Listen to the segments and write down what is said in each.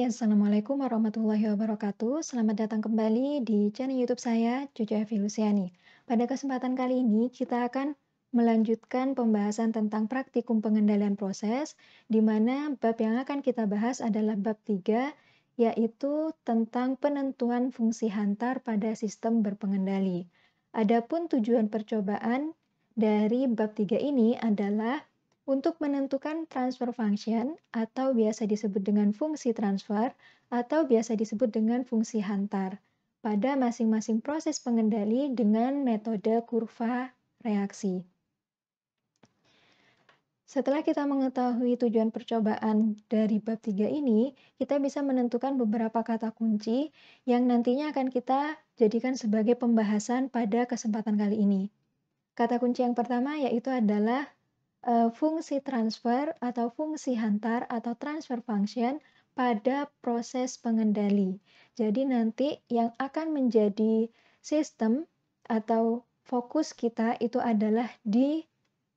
Assalamualaikum warahmatullahi wabarakatuh. Selamat datang kembali di channel YouTube saya, Cucu Evi Lusiani. Pada kesempatan kali ini, kita akan melanjutkan pembahasan tentang praktikum pengendalian proses, di mana bab yang akan kita bahas adalah bab 3, yaitu tentang penentuan fungsi hantar pada sistem berpengendali. Adapun tujuan percobaan dari bab 3 ini adalah untuk menentukan transfer function atau biasa disebut dengan fungsi transfer atau biasa disebut dengan fungsi hantar pada masing-masing proses pengendali dengan metode kurva reaksi. Setelah kita mengetahui tujuan percobaan dari bab 3 ini, kita bisa menentukan beberapa kata kunci yang nantinya akan kita jadikan sebagai pembahasan pada kesempatan kali ini. Kata kunci yang pertama yaitu adalah fungsi transfer atau fungsi hantar atau transfer function pada proses pengendali. Jadi nanti yang akan menjadi sistem atau fokus kita itu adalah di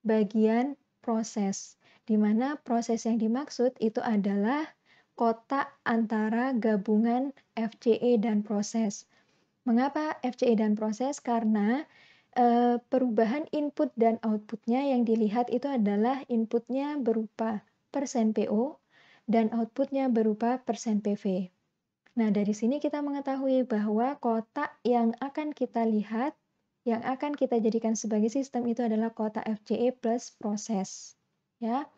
bagian proses, di mana proses yang dimaksud itu adalah kotak antara gabungan FCE dan proses. Mengapa FCE dan proses? Karena perubahan input dan outputnya yang dilihat itu adalah inputnya berupa persen PO dan outputnya berupa persen PV. Nah, dari sini kita mengetahui bahwa kotak yang akan kita lihat, yang akan kita jadikan sebagai sistem itu adalah kotak FCE plus proses. Ya.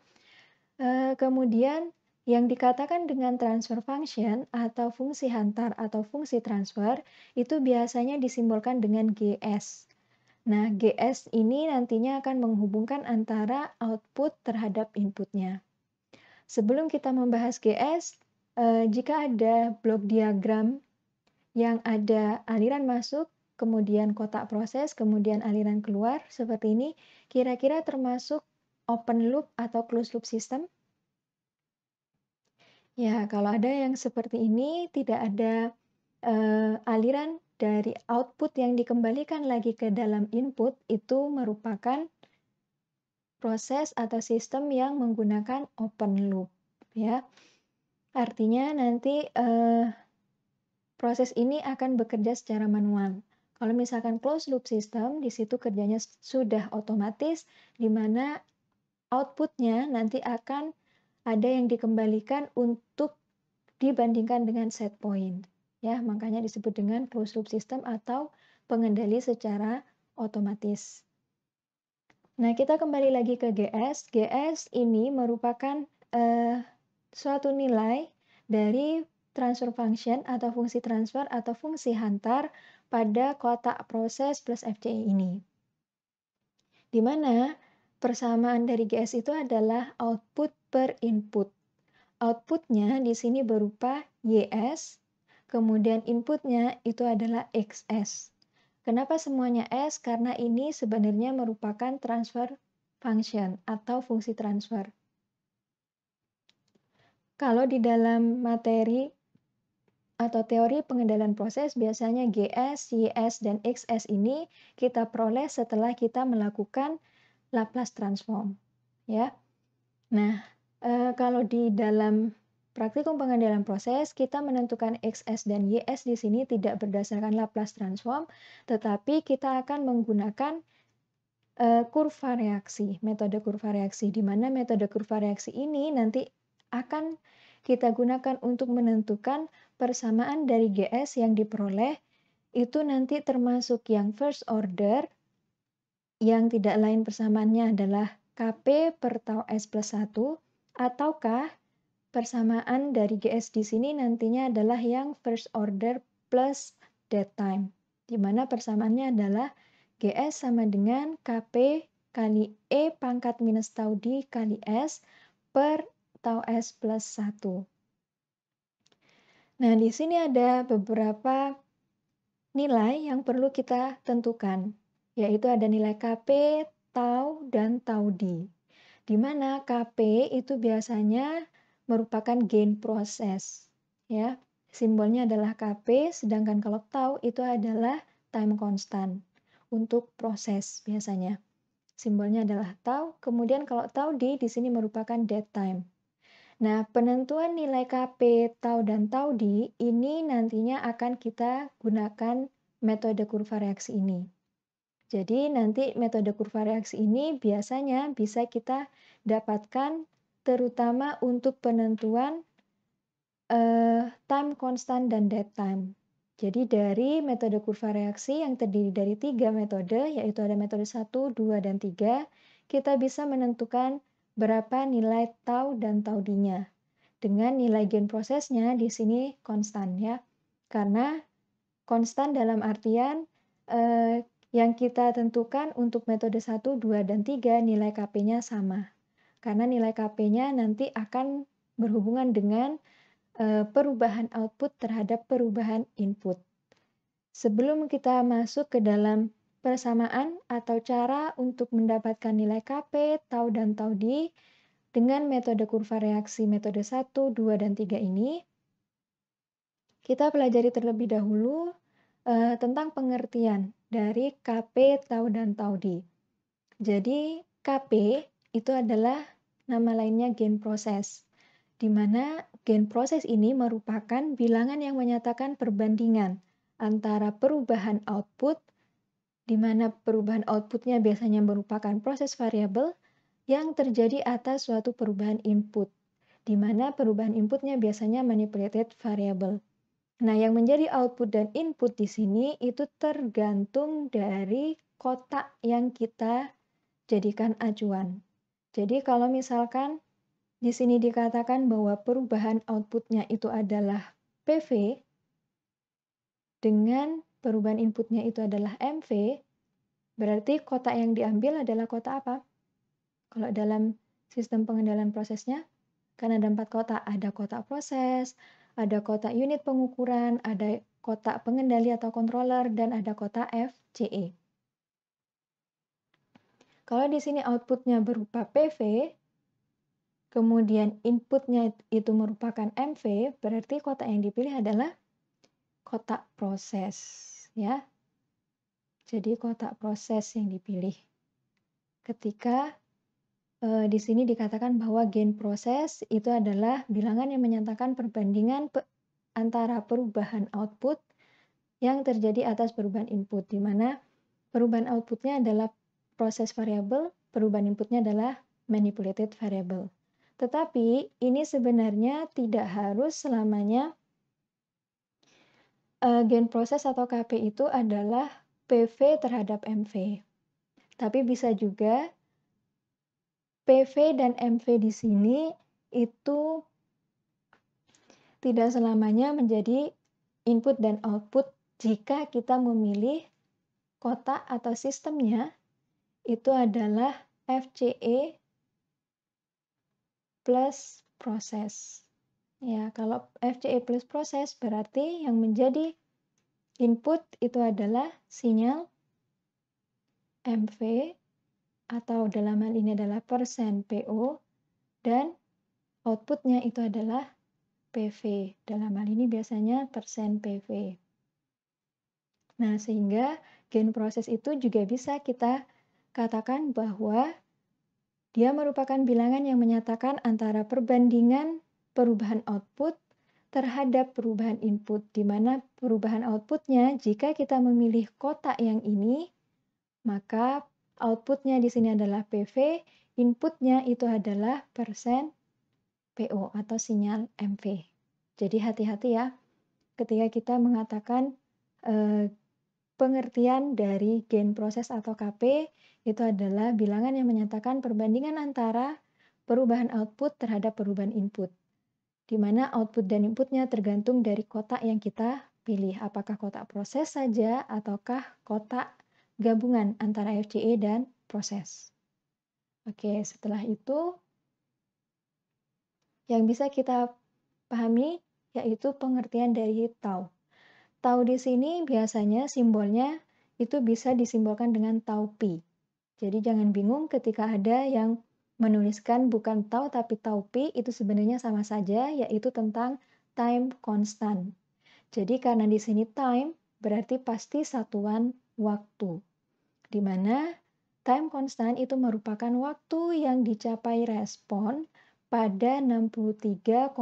Kemudian yang dikatakan dengan transfer function atau fungsi hantar atau fungsi transfer itu biasanya disimbolkan dengan GS. Nah, GS ini nantinya akan menghubungkan antara output terhadap inputnya. Sebelum kita membahas GS, jika ada blok diagram yang ada aliran masuk, kemudian kotak proses, kemudian aliran keluar, seperti ini, kira-kira termasuk open loop atau closed loop system? Ya, kalau ada yang seperti ini, tidak ada aliran dari output yang dikembalikan lagi ke dalam input, itu merupakan proses atau sistem yang menggunakan open loop. Ya, artinya nanti proses ini akan bekerja secara manual. Kalau misalkan closed loop system, di situ kerjanya sudah otomatis, di mana outputnya nanti akan ada yang dikembalikan untuk dibandingkan dengan set point. Ya, makanya disebut dengan closed loop system atau pengendali secara otomatis. Nah, kita kembali lagi ke GS. GS ini merupakan suatu nilai dari transfer function atau fungsi transfer atau fungsi hantar pada kotak proses plus FCE ini. Di mana persamaan dari GS itu adalah output per input. Outputnya di sini berupa YS, kemudian inputnya itu adalah XS. Kenapa semuanya S? Karena ini sebenarnya merupakan transfer function atau fungsi transfer. Kalau di dalam materi atau teori pengendalian proses, biasanya GS, YS, dan XS ini kita peroleh setelah kita melakukan Laplace transform. Ya. Nah, kalau di dalam praktikum pengendalian proses, kita menentukan XS dan YS di sini tidak berdasarkan Laplace transform, tetapi kita akan menggunakan kurva reaksi, metode kurva reaksi, di mana metode kurva reaksi ini nanti akan kita gunakan untuk menentukan persamaan dari GS yang diperoleh, itu nanti termasuk yang first order, yang tidak lain persamaannya adalah Kp per tau S plus 1, ataukah persamaan dari GS di sini nantinya adalah yang first order plus dead time, di mana persamaannya adalah GS sama dengan Kp kali E pangkat minus tau D kali S per tau S plus 1. Nah, di sini ada beberapa nilai yang perlu kita tentukan, yaitu ada nilai Kp, tau, dan tau D. Di mana Kp itu biasanya merupakan gain proses. Ya, simbolnya adalah Kp, sedangkan kalau tau itu adalah time constant untuk proses biasanya. Simbolnya adalah tau, kemudian kalau tau D di sini merupakan dead time. Nah, penentuan nilai KP, tau, dan tau di ini nantinya akan kita gunakan metode kurva reaksi ini. Jadi nanti metode kurva reaksi ini biasanya bisa kita dapatkan terutama untuk penentuan time constant dan dead time. Jadi dari metode kurva reaksi yang terdiri dari 3 metode, yaitu ada metode 1, 2, dan 3, kita bisa menentukan berapa nilai tau dan tau d-nya. Dengan nilai gain prosesnya di sini konstan ya. Karena konstan dalam artian yang kita tentukan untuk metode 1, 2, dan 3 nilai KP-nya sama. Karena nilai KP-nya nanti akan berhubungan dengan perubahan output terhadap perubahan input. Sebelum kita masuk ke dalam persamaan atau cara untuk mendapatkan nilai KP, tau, dan tau d dengan metode kurva reaksi metode 1, 2, dan 3 ini, kita pelajari terlebih dahulu tentang pengertian dari KP, tau, dan tau d. Jadi KP itu adalah nama lainnya gain proses, di mana gain proses ini merupakan bilangan yang menyatakan perbandingan antara perubahan output, di mana perubahan outputnya biasanya merupakan proses variabel yang terjadi atas suatu perubahan input, di mana perubahan inputnya biasanya manipulated variable. Nah, yang menjadi output dan input di sini itu tergantung dari kotak yang kita jadikan acuan. Jadi kalau misalkan di sini dikatakan bahwa perubahan outputnya itu adalah PV, dengan perubahan inputnya itu adalah MV, berarti kotak yang diambil adalah kotak apa? Kalau dalam sistem pengendalian prosesnya, kan ada 4 kotak. Ada kotak proses, ada kotak unit pengukuran, ada kotak pengendali atau controller, dan ada kotak FCE. Kalau di sini outputnya berupa PV, kemudian inputnya itu merupakan MV, berarti kotak yang dipilih adalah kotak proses, ya. Jadi kotak proses yang dipilih. Ketika di sini dikatakan bahwa gain proses itu adalah bilangan yang menyatakan perbandingan antara perubahan output yang terjadi atas perubahan input, di mana perubahan outputnya adalah proses variabel, perubahan inputnya adalah manipulated variable. Tetapi ini sebenarnya tidak harus selamanya gain proses atau KP itu adalah PV terhadap MV. Tapi bisa juga PV dan MV di sini itu tidak selamanya menjadi input dan output jika kita memilih kotak atau sistemnya itu adalah FCE plus proses. Ya, kalau FCE plus proses berarti yang menjadi input itu adalah sinyal MV atau dalam hal ini adalah persen PO dan outputnya itu adalah PV. Dalam hal ini biasanya persen PV. Nah, sehingga gain proses itu juga bisa kita katakan bahwa dia merupakan bilangan yang menyatakan antara perbandingan perubahan output terhadap perubahan input, di mana perubahan outputnya jika kita memilih kotak yang ini, maka outputnya di sini adalah PV, inputnya itu adalah persen PO atau sinyal MV. Jadi hati-hati ya ketika kita mengatakan pengertian dari gain proses atau KP itu adalah bilangan yang menyatakan perbandingan antara perubahan output terhadap perubahan input, di mana output dan inputnya tergantung dari kotak yang kita pilih, apakah kotak proses saja ataukah kotak gabungan antara FCE dan proses. Oke, setelah itu yang bisa kita pahami yaitu pengertian dari tau. Tau di sini biasanya simbolnya itu bisa disimbolkan dengan tau pi. Jadi jangan bingung ketika ada yang menuliskan bukan tau tapi tau pi, itu sebenarnya sama saja, yaitu tentang time constant. Jadi karena di sini time berarti pasti satuan waktu, di mana time constant itu merupakan waktu yang dicapai respon pada 63,2%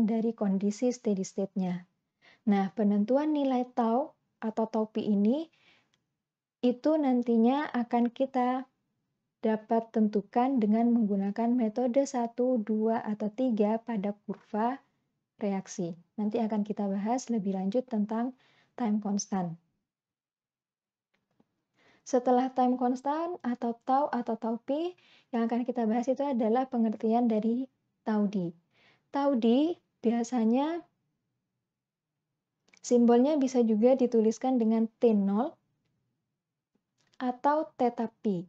dari kondisi steady state-nya. Nah, penentuan nilai tau atau tau P ini itu nantinya akan kita dapat tentukan dengan menggunakan metode 1, 2, atau 3 pada kurva reaksi. Nanti akan kita bahas lebih lanjut tentang time constant. Setelah time constant atau tau P, yang akan kita bahas itu adalah pengertian dari tau D. Tau D biasanya simbolnya bisa juga dituliskan dengan T0 atau theta P,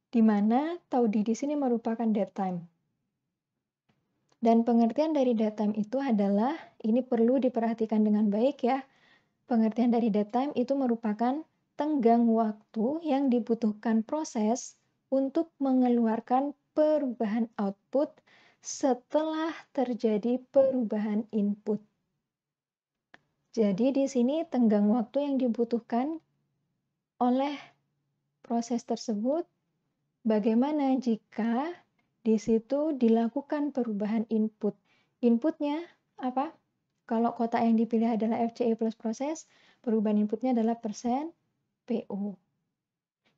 di mana tau D di sini merupakan dead time. Dan pengertian dari dead time itu adalah, ini perlu diperhatikan dengan baik ya, pengertian dari dead time itu merupakan tenggang waktu yang dibutuhkan proses untuk mengeluarkan perubahan output setelah terjadi perubahan input. Jadi di sini tenggang waktu yang dibutuhkan oleh proses tersebut, bagaimana jika di situ dilakukan perubahan input. Inputnya apa? Kalau kotak yang dipilih adalah FCE plus proses, perubahan inputnya adalah persen PO.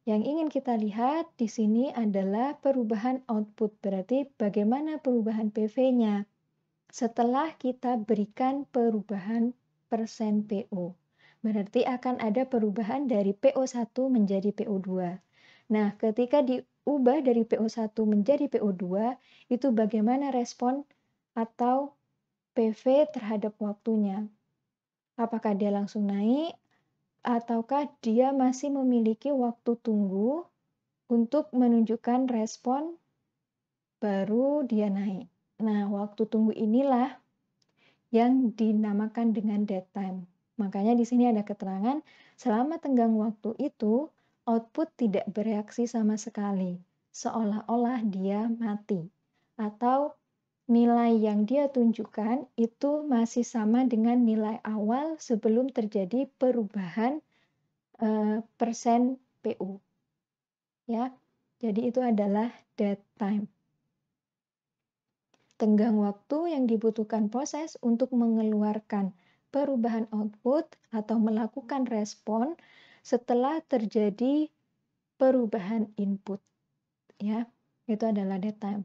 Yang ingin kita lihat di sini adalah perubahan output, berarti bagaimana perubahan PV-nya setelah kita berikan perubahan persen PO. Berarti akan ada perubahan dari PO1 menjadi PO2. Nah, ketika diubah dari PO1 menjadi PO2, itu bagaimana respon atau PV terhadap waktunya. Apakah dia langsung naik, ataukah dia masih memiliki waktu tunggu untuk menunjukkan respon baru dia naik. Nah, waktu tunggu inilah yang dinamakan dengan dead time. Makanya di sini ada keterangan, selama tenggang waktu itu, output tidak bereaksi sama sekali, seolah-olah dia mati. Atau nilai yang dia tunjukkan itu masih sama dengan nilai awal sebelum terjadi perubahan persen PU. Ya, jadi itu adalah dead time. Tenggang waktu yang dibutuhkan proses untuk mengeluarkan perubahan output atau melakukan respon setelah terjadi perubahan input. Ya, itu adalah dead time.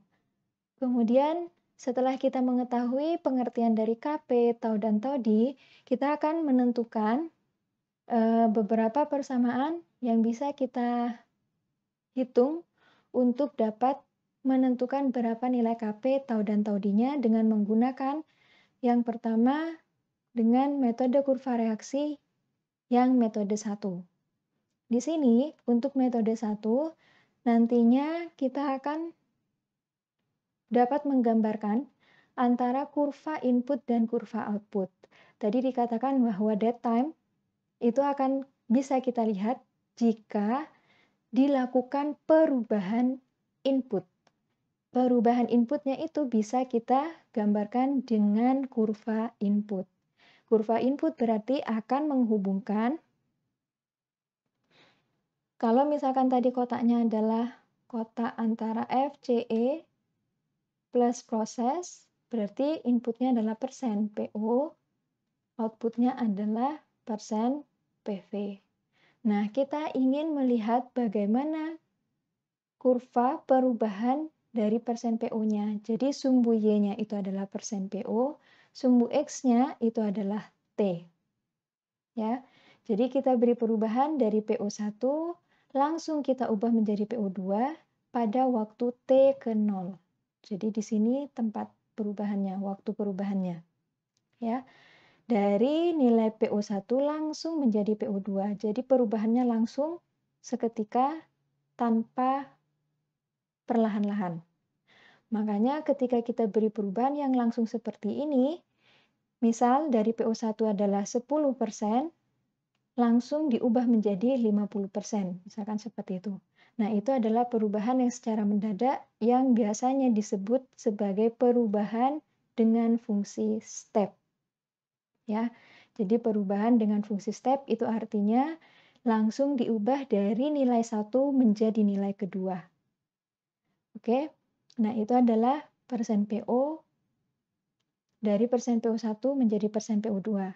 Kemudian setelah kita mengetahui pengertian dari KP, tau, dan todi, kita akan menentukan beberapa persamaan yang bisa kita hitung untuk dapat menentukan berapa nilai KP, tau, dan taudinya dengan menggunakan yang pertama dengan metode kurva reaksi yang metode 1. Di sini untuk metode 1 nantinya kita akan dapat menggambarkan antara kurva input dan kurva output. Tadi dikatakan bahwa dead time itu akan bisa kita lihat jika dilakukan perubahan input. Perubahan inputnya itu bisa kita gambarkan dengan kurva input. Kurva input berarti akan menghubungkan, kalau misalkan tadi kotaknya adalah kotak antara FCE plus proses, berarti inputnya adalah persen PO, outputnya adalah persen PV. Nah, kita ingin melihat bagaimana kurva perubahan dari persen PO-nya. Jadi sumbu Y-nya itu adalah persen PO, sumbu X-nya itu adalah T. Ya, jadi kita beri perubahan dari PO1, langsung kita ubah menjadi PO2 pada waktu T ke 0. Jadi di sini tempat perubahannya, waktu perubahannya. Ya. Dari nilai PO1 langsung menjadi PO2. Jadi perubahannya langsung seketika tanpa perlahan-lahan. Makanya ketika kita beri perubahan yang langsung seperti ini, misal dari PO1 adalah 10%, langsung diubah menjadi 50%, misalkan seperti itu. Nah, itu adalah perubahan yang secara mendadak yang biasanya disebut sebagai perubahan dengan fungsi step. Ya. Jadi perubahan dengan fungsi step itu artinya langsung diubah dari nilai 1 menjadi nilai kedua. Oke. Nah, itu adalah persen PO dari persen PO1 menjadi persen PO2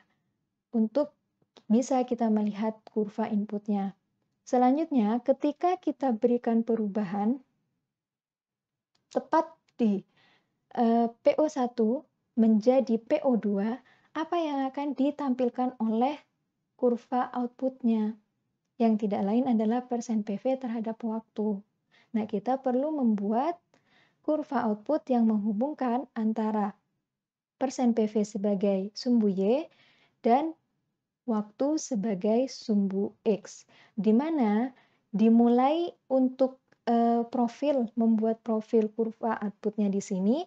untuk bisa kita melihat kurva inputnya. Selanjutnya, ketika kita berikan perubahan tepat di PO1 menjadi PO2, apa yang akan ditampilkan oleh kurva outputnya? Yang tidak lain adalah persen PV terhadap waktu. Nah, kita perlu membuat kurva output yang menghubungkan antara persen PV sebagai sumbu Y dan waktu sebagai sumbu X, di mana dimulai untuk membuat profil kurva outputnya di sini,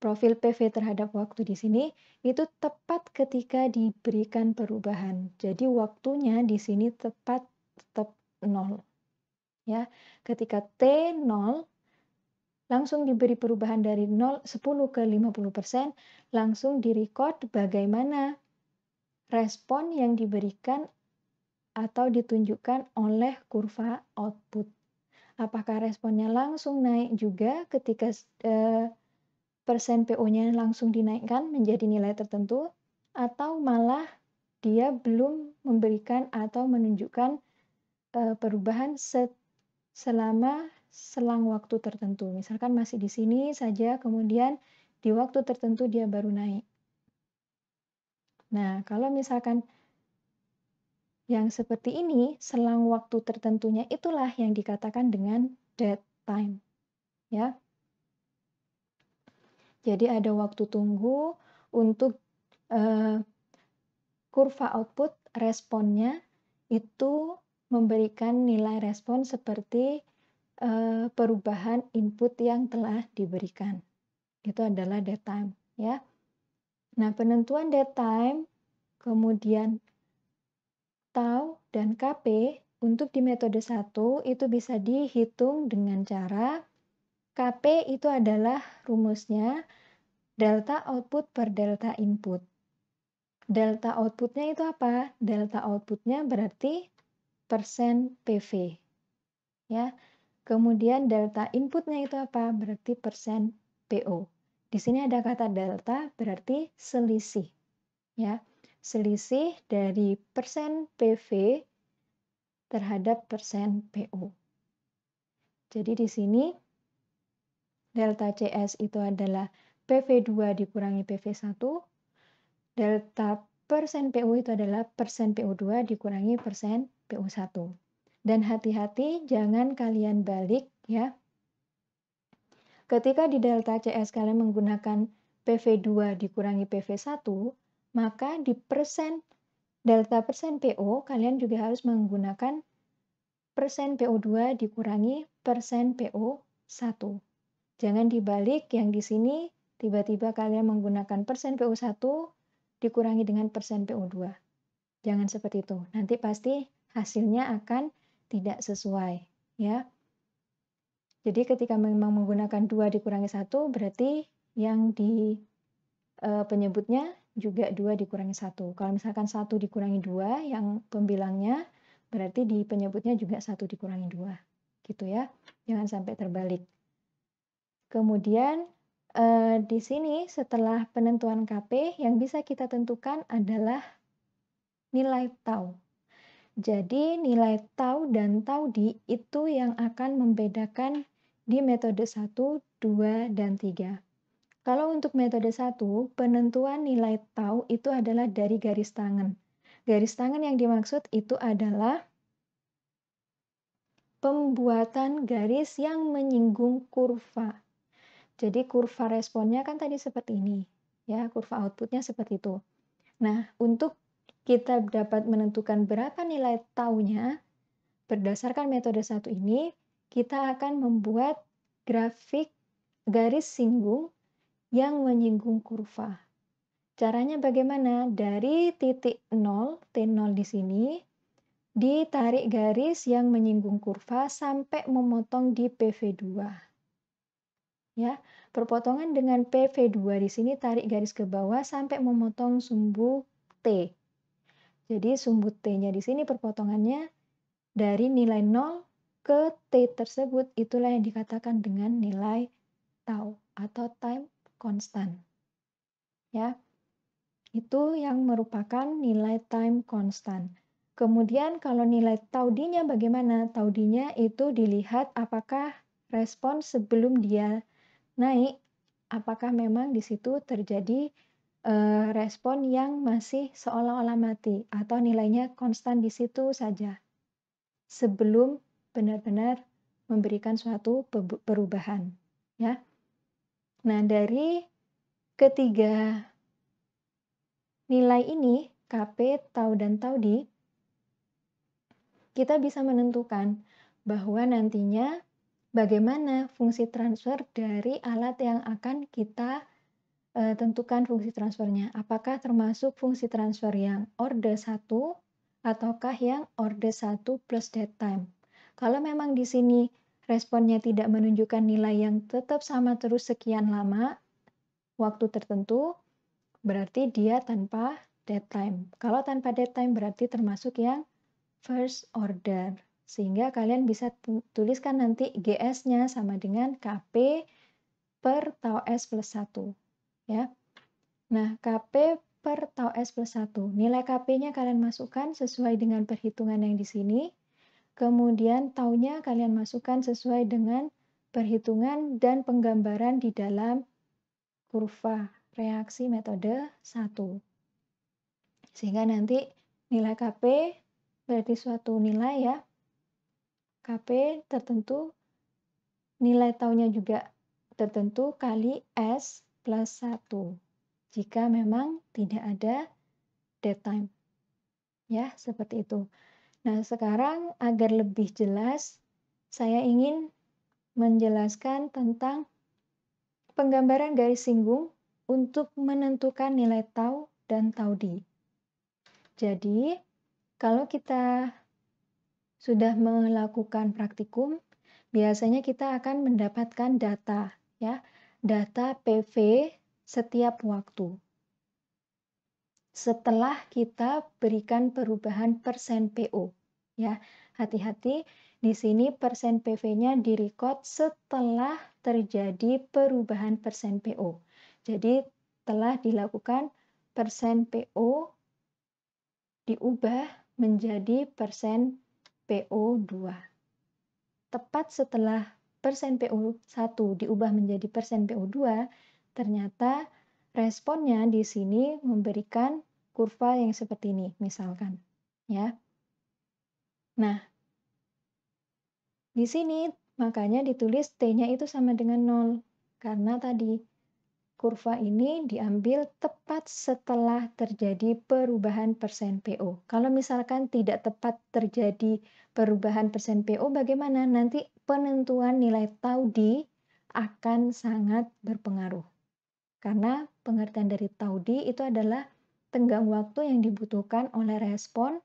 profil PV terhadap waktu di sini, itu tepat ketika diberikan perubahan. Jadi waktunya di sini tetap 0. Ya, ketika T 0 langsung diberi perubahan dari 10 ke 50%, langsung direcord bagaimana respon yang diberikan atau ditunjukkan oleh kurva output. Apakah responnya langsung naik juga ketika persen PO-nya langsung dinaikkan menjadi nilai tertentu, atau malah dia belum memberikan atau menunjukkan perubahan selama selang waktu tertentu. Misalkan masih di sini saja, kemudian di waktu tertentu dia baru naik. Nah, kalau misalkan yang seperti ini, selang waktu tertentunya itulah yang dikatakan dengan dead time. Ya. Jadi ada waktu tunggu untuk kurva output responnya itu memberikan nilai respon seperti perubahan input yang telah diberikan. Itu adalah dead time, ya. Nah, penentuan dead time, kemudian tau dan KP untuk di metode 1 itu bisa dihitung dengan cara KP itu adalah rumusnya delta output per delta input. Delta outputnya itu apa? Delta outputnya berarti persen PV. Ya. Kemudian delta inputnya itu apa? Berarti persen PO. Di sini ada kata delta berarti selisih. Ya. Selisih dari persen PV terhadap persen PO. Jadi di sini delta CS itu adalah PV2 dikurangi PV1, delta persen PO itu adalah persen PO2 dikurangi persen PO1. Dan hati-hati jangan kalian balik ya. Ketika di delta CS kalian menggunakan PV2 dikurangi PV1, maka di delta persen PO kalian juga harus menggunakan persen PO2 dikurangi persen PO1. Jangan dibalik yang di sini tiba-tiba kalian menggunakan persen PO1 dikurangi dengan persen PO2. Jangan seperti itu. Nanti pasti hasilnya akan tidak sesuai, ya. Jadi ketika memang menggunakan 2 dikurangi 1 berarti yang di penyebutnya juga 2 dikurangi 1. Kalau misalkan 1 dikurangi 2 yang pembilangnya berarti di penyebutnya juga 1 dikurangi 2. Gitu ya. Jangan sampai terbalik. Kemudian di sini setelah penentuan KP yang bisa kita tentukan adalah nilai tau. Jadi nilai tau dan tau D itu yang akan membedakan di metode 1, 2, dan 3. Kalau untuk metode 1, penentuan nilai tau itu adalah dari garis tangan. Garis tangan yang dimaksud itu adalah pembuatan garis yang menyinggung kurva. Jadi kurva responnya kan tadi seperti ini, ya, kurva outputnya seperti itu. Nah, untuk kita dapat menentukan berapa nilai taunya, berdasarkan metode 1 ini, kita akan membuat grafik garis singgung yang menyinggung kurva. Caranya bagaimana? Dari titik 0, T0 di sini, ditarik garis yang menyinggung kurva sampai memotong di PV2. Ya, perpotongan dengan PV2 di sini tarik garis ke bawah sampai memotong sumbu T. Jadi sumbu T-nya di sini perpotongannya dari nilai 0 ke T tersebut, itulah yang dikatakan dengan nilai tau atau time constant. Ya, itu yang merupakan nilai time constant. Kemudian kalau nilai tau D-nya bagaimana? Tau D-nya itu dilihat apakah respon sebelum dia naik, apakah memang di situ terjadi respon yang masih seolah-olah mati atau nilainya konstan di situ saja sebelum benar-benar memberikan suatu perubahan, ya. Nah, dari ketiga nilai ini, KP, tau, dan tau D, kita bisa menentukan bahwa nantinya bagaimana fungsi transfer dari alat yang akan kita tentukan fungsi transfernya. Apakah termasuk fungsi transfer yang orde 1 ataukah yang orde 1 plus dead time. Kalau memang di sini responnya tidak menunjukkan nilai yang tetap sama terus sekian lama, waktu tertentu, berarti dia tanpa dead time. Kalau tanpa dead time berarti termasuk yang first order. Sehingga kalian bisa tuliskan nanti GS-nya sama dengan KP per tau S plus 1. Ya. Nah, KP per tau S plus 1. Nilai KP-nya kalian masukkan sesuai dengan perhitungan yang di sini. Kemudian taunya kalian masukkan sesuai dengan perhitungan dan penggambaran di dalam kurva reaksi metode 1. Sehingga nanti nilai KP berarti suatu nilai ya. KP tertentu, nilai taunya juga tertentu kali S plus 1. Jika memang tidak ada dead time. Ya, seperti itu. Nah, sekarang agar lebih jelas, saya ingin menjelaskan tentang penggambaran garis singgung untuk menentukan nilai tau dan tau D. Jadi, kalau kita sudah melakukan praktikum, biasanya kita akan mendapatkan data, ya, data PV setiap waktu. Setelah kita berikan perubahan persen PO, ya, hati-hati di sini persen PV-nya direcord setelah terjadi perubahan persen PO. Jadi telah dilakukan persen PO diubah menjadi persen PO2. Tepat setelah persen PO1 diubah menjadi persen PO2, ternyata responnya di sini memberikan kurva yang seperti ini, misalkan. Ya. Nah, di sini makanya ditulis T-nya itu sama dengan 0. Karena tadi kurva ini diambil tepat setelah terjadi perubahan persen PO. Kalau misalkan tidak tepat terjadi perubahan persen PO, bagaimana? Nanti penentuan nilai tau D akan sangat berpengaruh. Karena pengertian dari tau D itu adalah tenggang waktu yang dibutuhkan oleh respon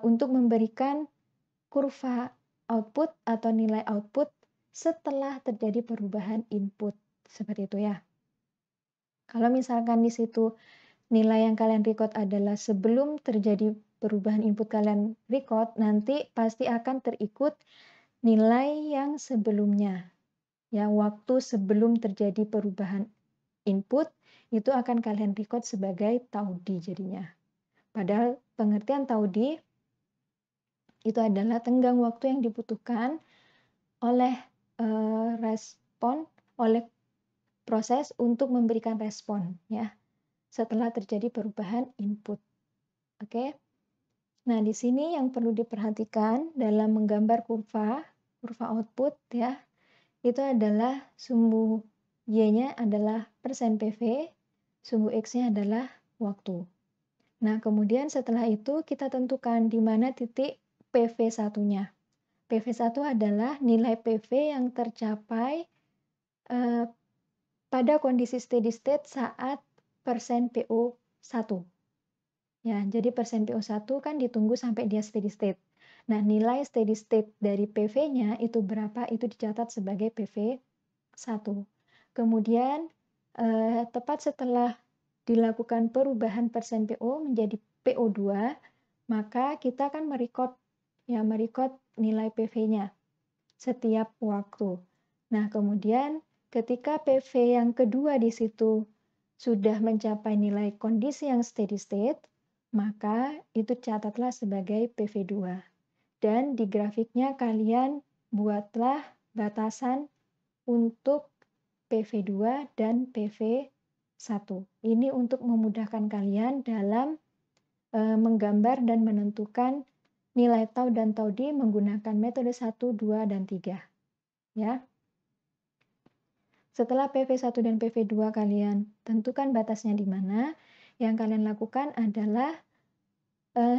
untuk memberikan kurva output atau nilai output setelah terjadi perubahan input. Seperti itu ya. Kalau misalkan di situ nilai yang kalian record adalah sebelum terjadi perubahan input kalian record, nanti pasti akan terikut nilai yang sebelumnya. Ya, waktu sebelum terjadi perubahan input itu akan kalian record sebagai tau D jadinya. Padahal pengertian tau D itu adalah tenggang waktu yang dibutuhkan oleh respon, oleh proses untuk memberikan respon ya setelah terjadi perubahan input. Oke. Nah, di sini yang perlu diperhatikan dalam menggambar kurva output ya, itu adalah sumbu Y-nya adalah persen PV, sumbu X-nya adalah waktu. Nah, kemudian setelah itu kita tentukan di mana titik PV1-nya. PV1 adalah nilai PV yang tercapai pada kondisi steady state saat persen PO1. Ya, jadi persen PO1 kan ditunggu sampai dia steady state. Nah, nilai steady state dari PV-nya itu berapa? Itu dicatat sebagai PV1. Kemudian, tepat setelah dilakukan perubahan persen PO menjadi PO2, maka kita akan merecord ya, merecord nilai PV-nya setiap waktu. Nah, kemudian ketika PV yang kedua di situ sudah mencapai nilai kondisi yang steady state, maka itu catatlah sebagai PV2. Dan di grafiknya kalian buatlah batasan untuk PV2 dan PV1. Ini untuk memudahkan kalian dalam menggambar dan menentukan nilai tau dan tau di menggunakan metode 1, 2, dan 3. Ya. Setelah PV1 dan PV2 kalian tentukan batasnya di mana, yang kalian lakukan adalah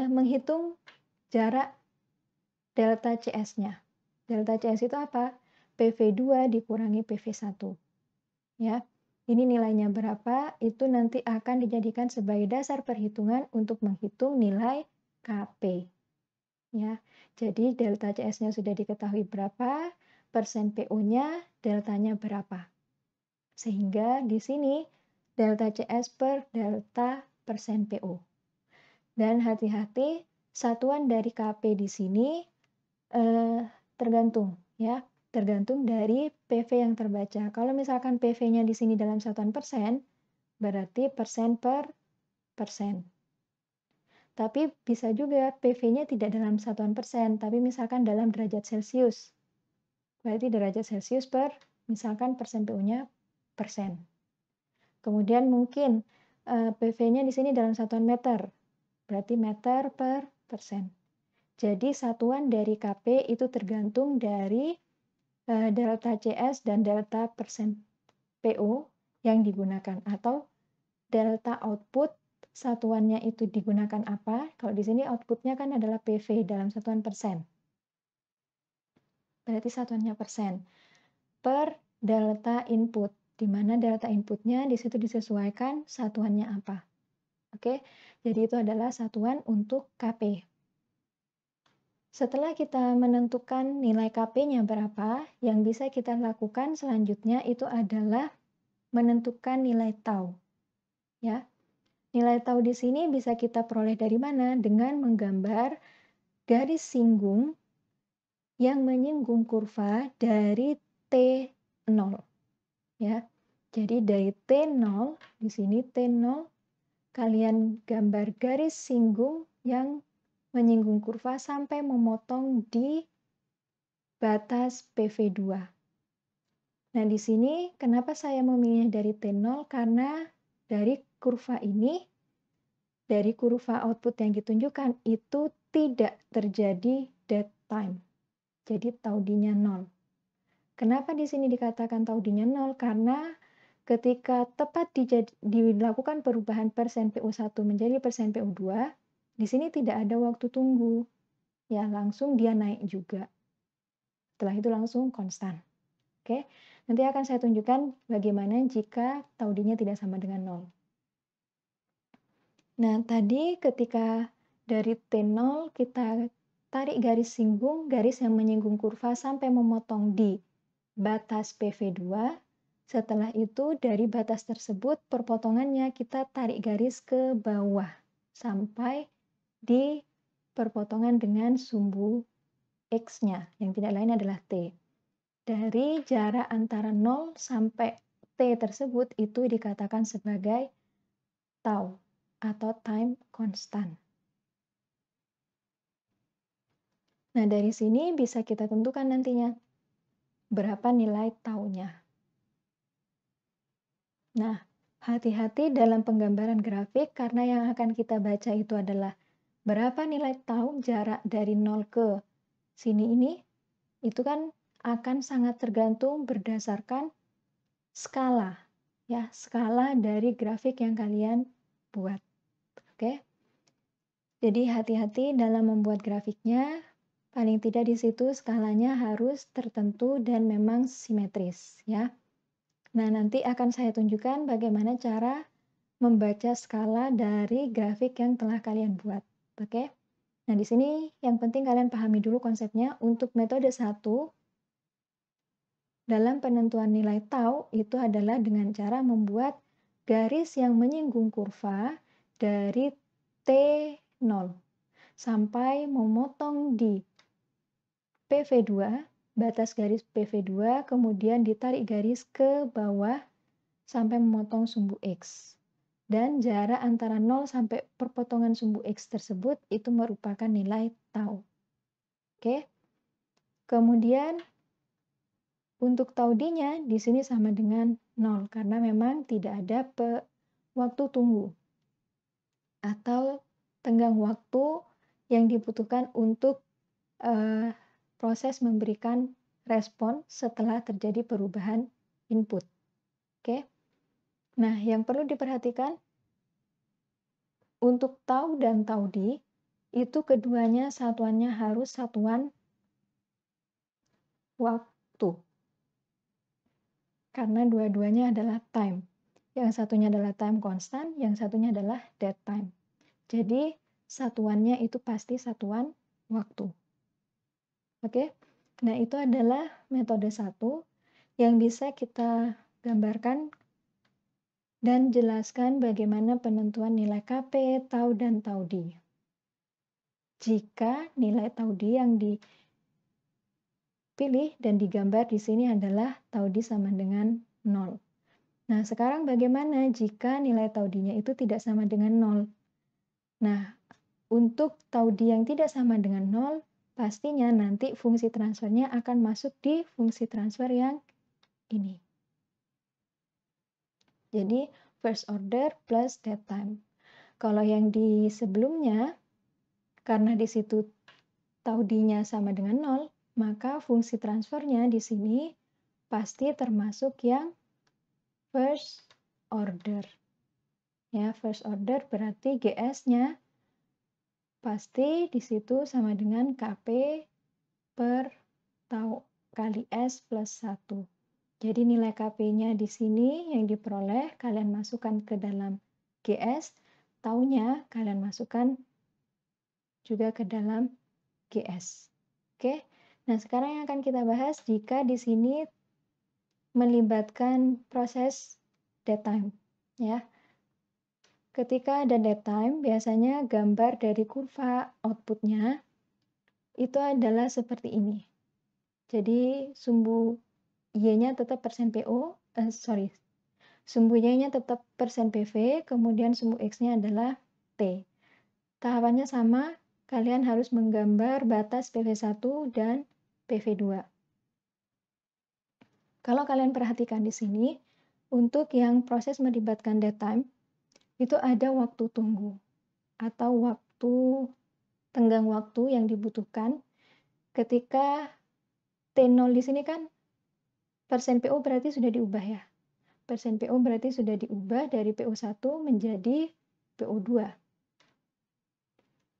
menghitung jarak delta CS-nya. Delta CS itu apa? PV2 dikurangi PV1. Ya. Ini nilainya berapa, itu nanti akan dijadikan sebagai dasar perhitungan untuk menghitung nilai KP. Ya. Jadi delta CS-nya sudah diketahui berapa, persen PO-nya, deltanya berapa. Sehingga di sini delta CS per delta persen PO. Dan hati-hati, satuan dari KP di sini tergantung ya, tergantung dari PV yang terbaca. Kalau misalkan PV-nya di sini dalam satuan persen, berarti persen per persen. Tapi bisa juga PV-nya tidak dalam satuan persen, tapi misalkan dalam derajat Celcius. Berarti derajat Celcius per, misalkan persen PO-nya persen. Kemudian mungkin PV-nya di sini dalam satuan meter, berarti meter per persen. Jadi satuan dari KP itu tergantung dari delta CS dan delta persen PO yang digunakan, atau delta output satuannya itu digunakan apa. Kalau di sini outputnya kan adalah PV dalam satuan persen, berarti satuannya persen, per delta input, di mana delta inputnya di situ disesuaikan satuannya apa. Oke, jadi itu adalah satuan untuk KP. Setelah kita menentukan nilai KP-nya berapa, yang bisa kita lakukan selanjutnya itu adalah menentukan nilai tau. Ya. Nilai tau di sini bisa kita peroleh dari mana? Dengan menggambar garis singgung yang menyinggung kurva dari T0. Ya. Jadi dari T0, di sini T0, kalian gambar garis singgung yang menyinggung kurva sampai memotong di batas PV2. Nah, di sini kenapa saya memilih dari T0? Karena dari kurva ini, dari kurva output yang ditunjukkan, itu tidak terjadi dead time. Jadi taudinya 0. Kenapa di sini dikatakan taudinya 0? Karena ketika tepat dilakukan perubahan persen PO1 menjadi persen PO2, di sini tidak ada waktu tunggu. Ya, langsung dia naik juga. Setelah itu langsung konstan. Oke, nanti akan saya tunjukkan bagaimana jika taudinya tidak sama dengan 0. Nah, tadi ketika dari T0 kita tarik garis singgung, garis yang menyinggung kurva sampai memotong di batas PV2. Setelah itu dari batas tersebut perpotongannya kita tarik garis ke bawah sampai di perpotongan dengan sumbu X-nya, yang tidak lain adalah T. Dari jarak antara 0 sampai T tersebut itu dikatakan sebagai tau atau time constant. Nah, dari sini bisa kita tentukan nantinya berapa nilai taunya. Nah, hati-hati dalam penggambaran grafik karena yang akan kita baca itu adalah berapa nilai tau jarak dari 0 ke sini ini, itu kan akan sangat tergantung berdasarkan skala, ya, skala dari grafik yang kalian buat. Oke. Jadi hati-hati dalam membuat grafiknya, paling tidak di situ skalanya harus tertentu dan memang simetris, ya. Nah, nanti akan saya tunjukkan bagaimana cara membaca skala dari grafik yang telah kalian buat. Oke. Nah, di sini yang penting kalian pahami dulu konsepnya. Untuk metode 1, dalam penentuan nilai tau itu adalah dengan cara membuat garis yang menyinggung kurva dari T0 sampai memotong di PV2, batas garis PV2, kemudian ditarik garis ke bawah sampai memotong sumbu X. Dan jarak antara 0 sampai perpotongan sumbu X tersebut itu merupakan nilai tau. Oke. Kemudian untuk tau D-nya di sini sama dengan 0 karena memang tidak ada waktu tunggu atau tenggang waktu yang dibutuhkan untuk proses memberikan respon setelah terjadi perubahan input. Oke. Nah, yang perlu diperhatikan untuk tau dan tau D itu keduanya satuannya harus satuan waktu. Karena dua-duanya adalah time. Yang satunya adalah time constant, yang satunya adalah dead time. Jadi, satuannya itu pasti satuan waktu. Oke? Nah, itu adalah metode 1 yang bisa kita gambarkan dan jelaskan bagaimana penentuan nilai KP, tau, dan tau D. Jika nilai tau D yang dipilih dan digambar di sini adalah tau D sama dengan 0. Nah, sekarang bagaimana jika nilai tau D-nya itu tidak sama dengan 0? Nah, untuk tau D yang tidak sama dengan 0, pastinya nanti fungsi transfernya akan masuk di fungsi transfer yang ini. Jadi, first order plus dead time. Kalau yang di sebelumnya, karena di situ tau D-nya sama dengan 0, maka fungsi transfernya di sini pasti termasuk yang first order. Ya, first order berarti GS-nya pasti di situ sama dengan KP per tau kali S plus 1. Jadi nilai KP-nya di sini yang diperoleh kalian masukkan ke dalam GS, taunya kalian masukkan juga ke dalam GS. Oke. Nah, sekarang yang akan kita bahas jika di sini melibatkan proses dead time, ya. Ketika ada dead time, biasanya gambar dari kurva outputnya itu adalah seperti ini. Jadi sumbu Y-nya tetap persen PO, sumbu Y-nya tetap persen PV, kemudian sumbu X-nya adalah T. Tahapannya sama, kalian harus menggambar batas PV1 dan PV2. Kalau kalian perhatikan di sini, untuk yang proses melibatkan dead time, itu ada waktu tunggu atau tenggang waktu yang dibutuhkan ketika T0 di sini kan persen PO berarti sudah diubah ya. Persen PO berarti sudah diubah dari PO1 menjadi PO2.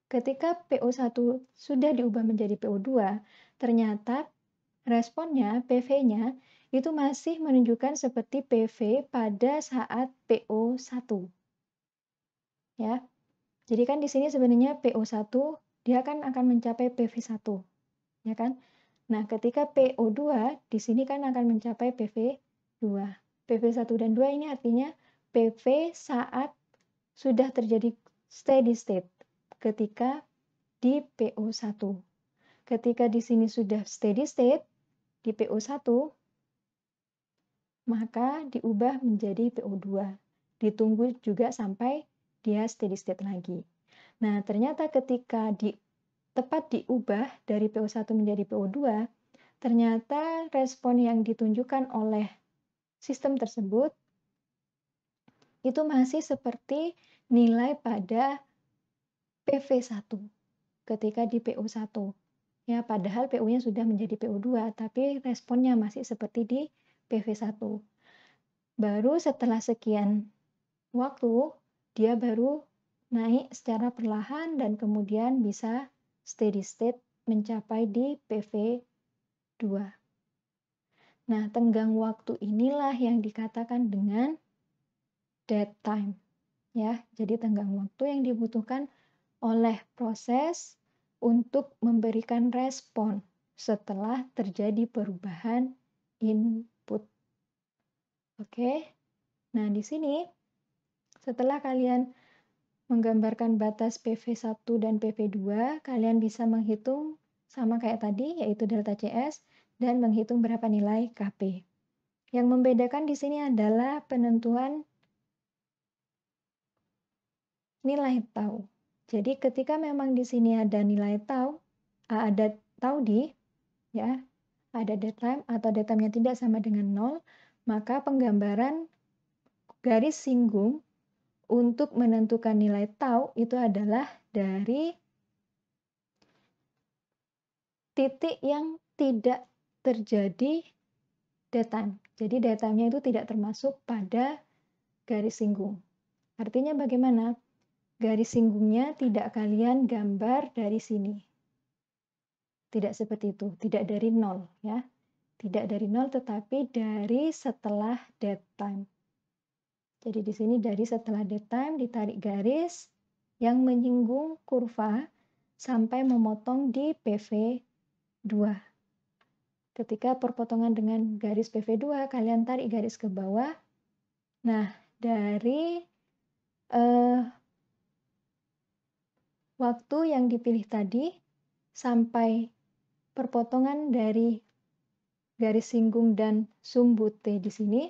Ketika PO1 sudah diubah menjadi PO2, ternyata responnya, PV-nya, itu masih menunjukkan seperti PV pada saat PO1. Ya. Jadi kan di sini sebenarnya PO1 dia kan akan mencapai PV1, ya kan? Nah, ketika PO2 di sini kan akan mencapai PV2. PV1 dan 2 ini artinya PV saat sudah terjadi steady state ketika di PO1. Ketika di sini sudah steady state di PO1, maka diubah menjadi PO2. Ditunggu juga sampai dia steady state lagi. Nah, ternyata ketika tepat diubah dari PO1 menjadi PO2, ternyata respon yang ditunjukkan oleh sistem tersebut itu masih seperti nilai pada PV1 ketika di PO1. Ya, padahal PO-nya sudah menjadi PO2, tapi responnya masih seperti di PV1. Baru setelah sekian waktu, dia baru naik secara perlahan dan kemudian bisa steady state mencapai di PV2. Nah, tenggang waktu inilah yang dikatakan dengan dead time. Ya, jadi tenggang waktu yang dibutuhkan oleh proses untuk memberikan respon setelah terjadi perubahan input. Oke. Nah, di sini setelah kalian menggambarkan batas PV1 dan PV2, kalian bisa menghitung sama kayak tadi, yaitu delta CS, dan menghitung berapa nilai KP. Yang membedakan di sini adalah penentuan nilai tau. Jadi ketika memang di sini ada nilai tau, ada tau di, ya, ada dead time atau dead time-nya tidak sama dengan 0, maka penggambaran garis singgung untuk menentukan nilai tau itu adalah dari titik yang tidak terjadi dead time. Jadi dead time-nya itu tidak termasuk pada garis singgung. Artinya bagaimana? Garis singgungnya tidak kalian gambar dari sini. Tidak seperti itu, tidak dari 0 ya. Tidak dari 0 tetapi dari setelah dead time. Jadi di sini dari setelah dead time ditarik garis yang menyinggung kurva sampai memotong di PV2. Ketika perpotongan dengan garis PV2, kalian tarik garis ke bawah. Nah, dari waktu yang dipilih tadi sampai perpotongan dari garis singgung dan sumbu T di sini,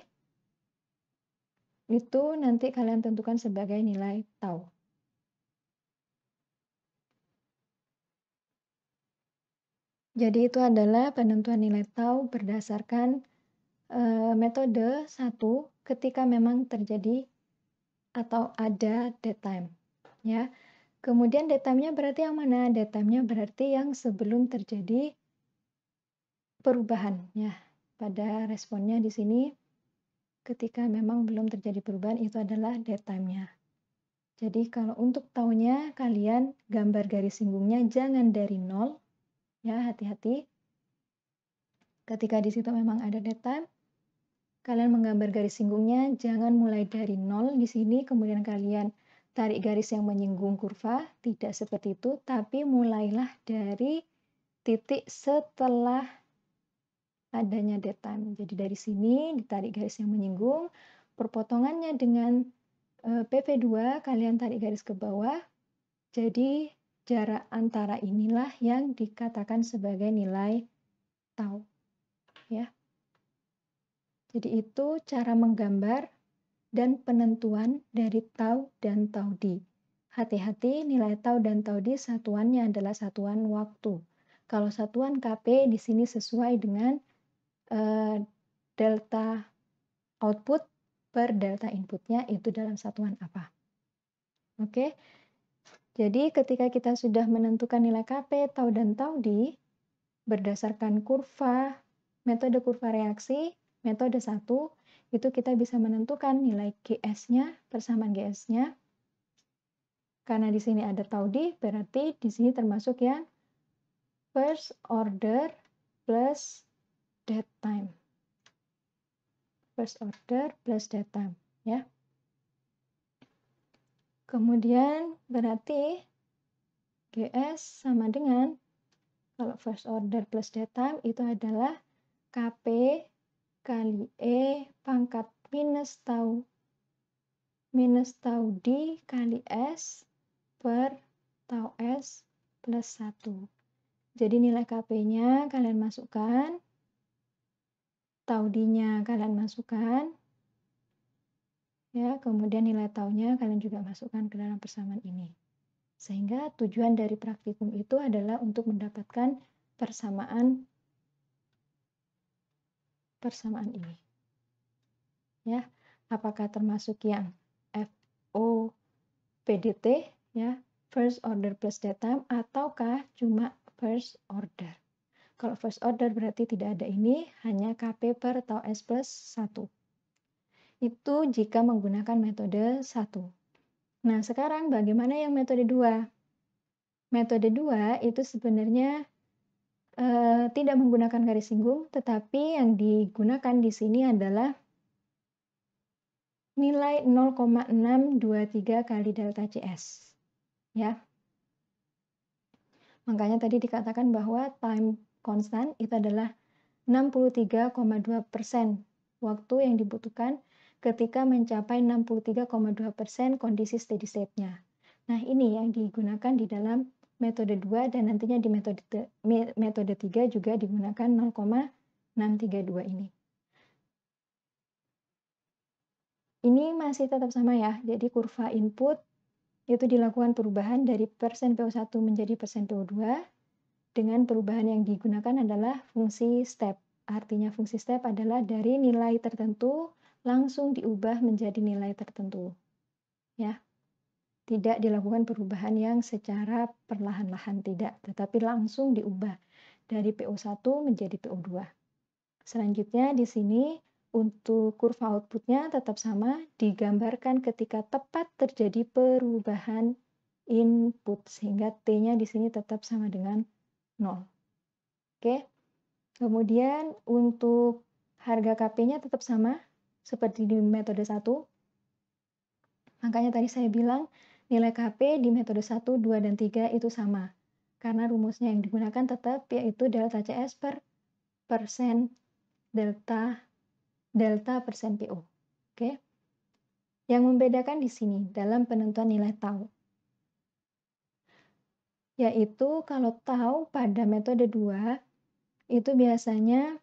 itu nanti kalian tentukan sebagai nilai tau. Jadi itu adalah penentuan nilai tau berdasarkan metode 1 ketika memang terjadi atau ada dead time. Ya. Kemudian dead time-nya berarti yang mana? Dead time-nya berarti yang sebelum terjadi perubahan. Ya. Pada responnya di sini ketika memang belum terjadi perubahan itu adalah dead time-nya. Jadi kalau untuk taunya kalian gambar garis singgungnya jangan dari 0. Ya, hati-hati. Ketika di situ memang ada dead time, kalian menggambar garis singgungnya jangan mulai dari 0 di sini, kemudian kalian tarik garis yang menyinggung kurva, tidak seperti itu, tapi mulailah dari titik setelah adanya dead time. Jadi dari sini ditarik garis yang menyinggung, perpotongannya dengan PV2 kalian tarik garis ke bawah, jadi jarak antara inilah yang dikatakan sebagai nilai tau. Ya. Jadi itu cara menggambar dan penentuan dari tau dan tau di. Hati-hati, nilai tau dan tau di satuannya adalah satuan waktu. Kalau satuan KP di sini sesuai dengan delta output per delta inputnya itu dalam satuan apa. Oke, jadi ketika kita sudah menentukan nilai KP, tau dan tau di berdasarkan kurva, metode kurva reaksi, metode 1, itu kita bisa menentukan nilai GS-nya, persamaan GS-nya. Karena di sini ada tau di, berarti di sini termasuk yang first order plus dead time. First order plus dead time, ya. Kemudian berarti GS sama dengan, kalau first order plus dead time itu adalah KP kali E pangkat minus tau di kali S per tau S plus 1. Jadi nilai KP-nya kalian masukkan, tau D-nya kalian masukkan, ya, kemudian nilai taunya kalian juga masukkan ke dalam persamaan ini. Sehingga tujuan dari praktikum itu adalah untuk mendapatkan persamaan ini. Ya, apakah termasuk yang FOPDT, ya, first order plus dead time, ataukah cuma first order. Kalau first order berarti tidak ada ini, hanya KP per tau S plus 1. Itu jika menggunakan metode 1. Nah, sekarang bagaimana yang metode 2? Metode 2 itu sebenarnya tidak menggunakan garis singgung, tetapi yang digunakan di sini adalah nilai 0,623 kali delta CS. Ya. Makanya tadi dikatakan bahwa time constant itu adalah 63,2% waktu yang dibutuhkan ketika mencapai 63,2% kondisi steady state-nya. Nah, ini yang digunakan di dalam metode 2 dan nantinya di metode 3 juga digunakan 0,632 ini. Ini masih tetap sama ya, jadi kurva input itu dilakukan perubahan dari persen PO1 menjadi persen PO2 dengan perubahan yang digunakan adalah fungsi step. Artinya fungsi step adalah dari nilai tertentu langsung diubah menjadi nilai tertentu. Ya. Tidak dilakukan perubahan yang secara perlahan-lahan, tidak, tetapi langsung diubah dari PO1 menjadi PO2. Selanjutnya di sini untuk kurva outputnya tetap sama, digambarkan ketika tepat terjadi perubahan input, sehingga T-nya di sini tetap sama dengan 0. Oke, kemudian untuk harga KP-nya tetap sama, seperti di metode 1. Makanya tadi saya bilang, nilai KP di metode 1, 2, dan 3 itu sama. Karena rumusnya yang digunakan tetap yaitu delta CS per persen delta persen PO. Oke. Yang membedakan di sini dalam penentuan nilai tau. Yaitu kalau tau pada metode 2 itu biasanya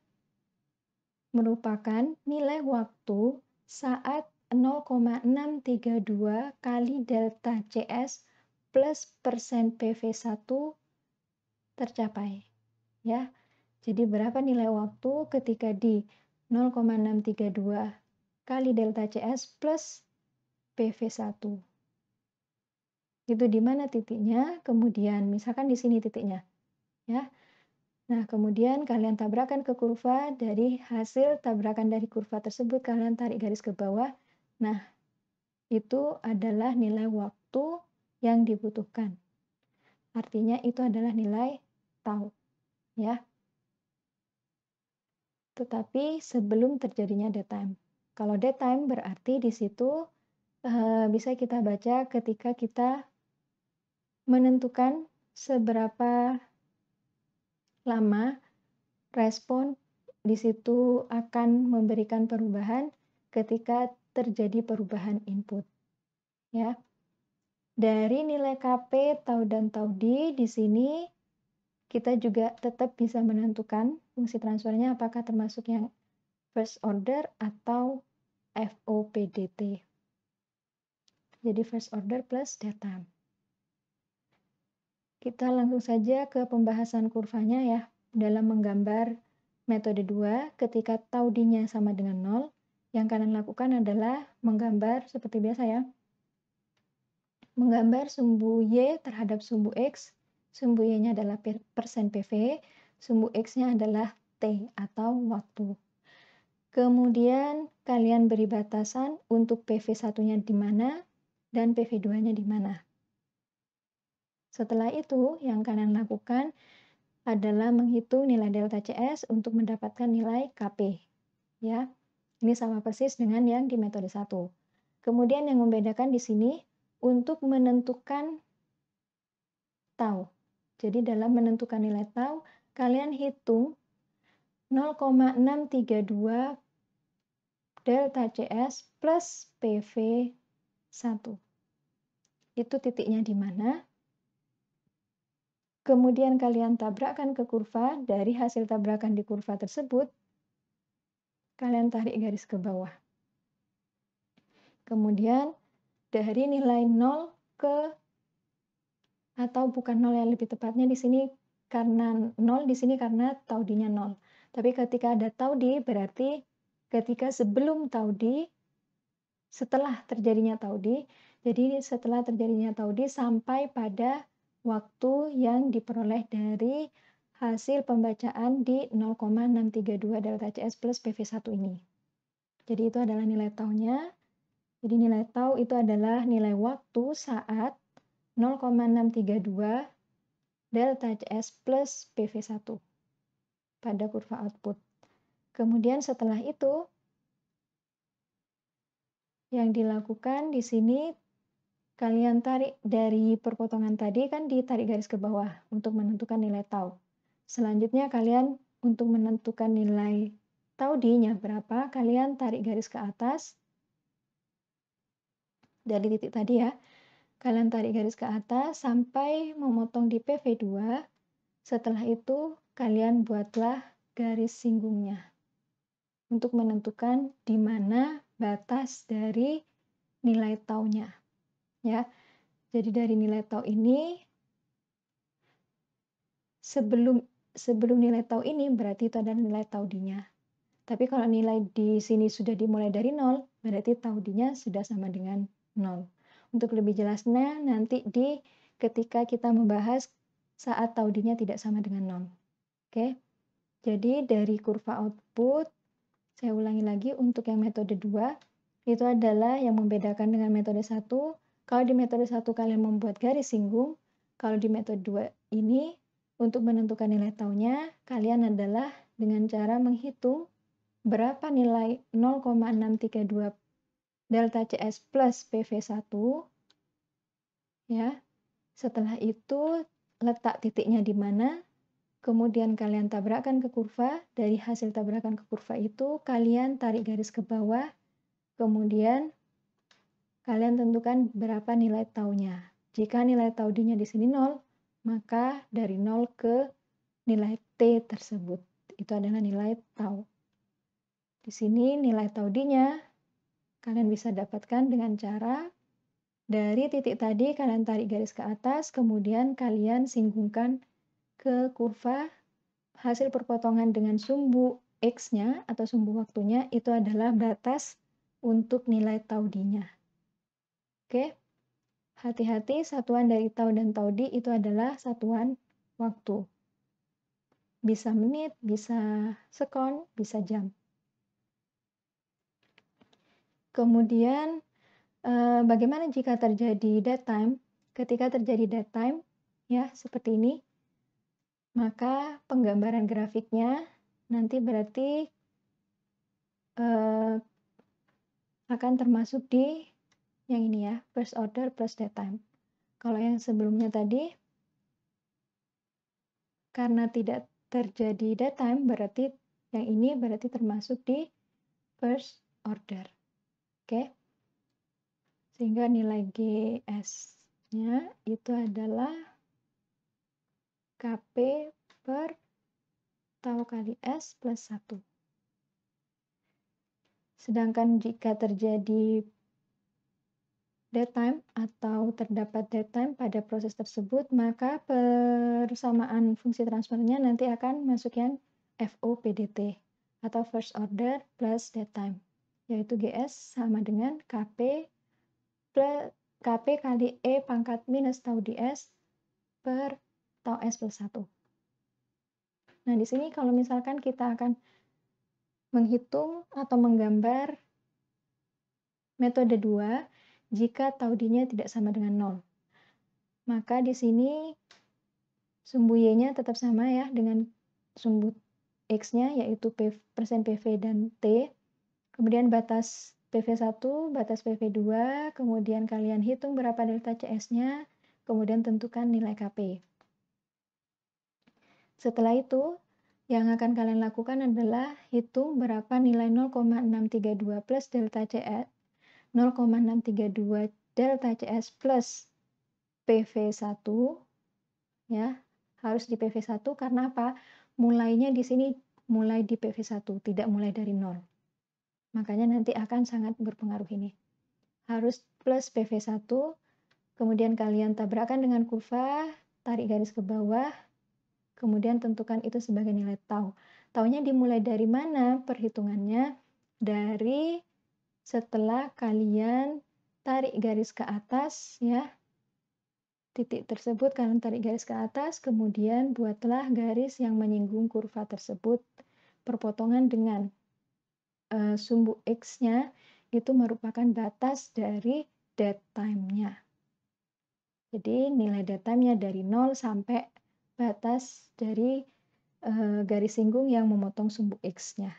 merupakan nilai waktu saat 0,632 kali delta CS plus persen PV1 tercapai. Ya, jadi berapa nilai waktu ketika di 0,632 kali delta CS plus PV1. Itu di mana titiknya? Kemudian misalkan di sini titiknya. Ya. Nah, kemudian kalian tabrakan ke kurva, dari hasil tabrakan dari kurva tersebut kalian tarik garis ke bawah. Nah, itu adalah nilai waktu yang dibutuhkan. Artinya itu adalah nilai tau, ya. Tetapi sebelum terjadinya dead time. Kalau dead time berarti di situ bisa kita baca ketika kita menentukan seberapa lama respon di situ akan memberikan perubahan ketika terjadi perubahan input. Ya. Dari nilai KP, tau dan tau di sini kita juga tetap bisa menentukan fungsi transfernya apakah termasuk yang first order atau FOPDT. Jadi first order plus dead time. Kita langsung saja ke pembahasan kurvanya ya. Dalam menggambar metode 2, ketika tau D-nya sama dengan 0, yang kalian lakukan adalah menggambar seperti biasa ya. Menggambar sumbu Y terhadap sumbu X. Sumbu Y-nya adalah persen PV, sumbu X-nya adalah T atau waktu. Kemudian kalian beri batasan untuk PV1-nya di mana dan PV2-nya di mana. Setelah itu, yang kalian lakukan adalah menghitung nilai delta CS untuk mendapatkan nilai KP. Ya, ini sama persis dengan yang di metode 1. Kemudian yang membedakan di sini untuk menentukan tau. Jadi dalam menentukan nilai tau, kalian hitung 0,632 delta CS plus PV1. Itu titiknya di mana? Kemudian kalian tabrakkan ke kurva, dari hasil tabrakan di kurva tersebut, kalian tarik garis ke bawah. Kemudian dari nilai 0 ke, atau bukan 0 yang lebih tepatnya di sini karena 0 di sini karena tau D-nya 0. Tapi ketika ada tau D berarti ketika sebelum tau D, setelah terjadinya tau D, jadi setelah terjadinya tau D sampai pada waktu yang diperoleh dari hasil pembacaan di 0,632 delta CS plus PV1 ini. Jadi itu adalah nilai taunya. Jadi nilai tau itu adalah nilai waktu saat 0,632 delta CS plus PV1 pada kurva output. Kemudian setelah itu, yang dilakukan di sini, kalian tarik dari perpotongan tadi kan ditarik garis ke bawah untuk menentukan nilai tau. Selanjutnya kalian untuk menentukan nilai tau D-nya berapa, kalian tarik garis ke atas dari titik tadi ya. Kalian tarik garis ke atas sampai memotong di PV2. Setelah itu, kalian buatlah garis singgungnya untuk menentukan di mana batas dari nilai taunya. Ya, jadi dari nilai tau ini, sebelum nilai tau ini berarti itu adalah nilai tau D-nya. Tapi kalau nilai di sini sudah dimulai dari 0, berarti tau D-nya sudah sama dengan 0. Untuk lebih jelasnya nanti ketika kita membahas saat tau D-nya tidak sama dengan 0. Oke. Jadi dari kurva output, saya ulangi lagi untuk yang metode 2, itu adalah yang membedakan dengan metode 1. Kalau di metode 1 kalian membuat garis singgung, kalau di metode 2 ini untuk menentukan nilai taunya, kalian adalah dengan cara menghitung berapa nilai 0,632 delta CS plus PV1. Ya. Setelah itu letak titiknya di mana? Kemudian kalian tabrakkan ke kurva, dari hasil tabrakan ke kurva itu kalian tarik garis ke bawah, kemudian kalian tentukan berapa nilai taunya. Jika nilai tau D-nya di sini 0, maka dari 0 ke nilai T tersebut. Itu adalah nilai tau. Di sini nilai tau D-nya kalian bisa dapatkan dengan cara dari titik tadi kalian tarik garis ke atas, kemudian kalian singgungkan ke kurva. Hasil perpotongan dengan sumbu X-nya atau sumbu waktunya itu adalah batas untuk nilai tau D-nya. Oke, hati-hati satuan dari tau dan tau D itu adalah satuan waktu. Bisa menit, bisa sekon, bisa jam. Kemudian bagaimana jika terjadi dead time? Ketika terjadi dead time, ya seperti ini, maka penggambaran grafiknya nanti berarti akan termasuk di yang ini ya, first order plus dead time. Kalau yang sebelumnya tadi, karena tidak terjadi dead time, berarti yang ini berarti termasuk di first order. Oke? Sehingga nilai GS-nya itu adalah KP per tau kali S plus 1. Sedangkan jika terjadi dead time atau terdapat dead time pada proses tersebut, maka persamaan fungsi transfernya nanti akan masuk yang FOPDT atau first order plus dead time, yaitu GS sama dengan KP kali E pangkat minus tau DS per tau S plus 1. Nah, di sini kalau misalkan kita akan menghitung atau menggambar metode 2, jika tau D-nya tidak sama dengan 0. Maka di sini sumbu Y-nya tetap sama ya dengan sumbu X-nya yaitu persen PV dan T. Kemudian batas PV1, batas PV2, kemudian kalian hitung berapa delta CS-nya, kemudian tentukan nilai KP. Setelah itu, yang akan kalian lakukan adalah hitung berapa nilai 0,632 plus delta CS, 0,632 delta CS plus PV1, ya, harus di PV1 karena apa? Mulainya di sini mulai di PV1, tidak mulai dari 0. Makanya nanti akan sangat berpengaruh ini. Harus plus PV1, kemudian kalian tabrakkan dengan kurva, tarik garis ke bawah, kemudian tentukan itu sebagai nilai tau. Taunya dimulai dari mana perhitungannya? Dari setelah kalian tarik garis ke atas, ya, titik tersebut kalian tarik garis ke atas, kemudian buatlah garis yang menyinggung kurva tersebut. Perpotongan dengan sumbu X-nya itu merupakan batas dari dead time-nya. Jadi nilai dead time-nya dari 0 sampai batas dari garis singgung yang memotong sumbu X-nya.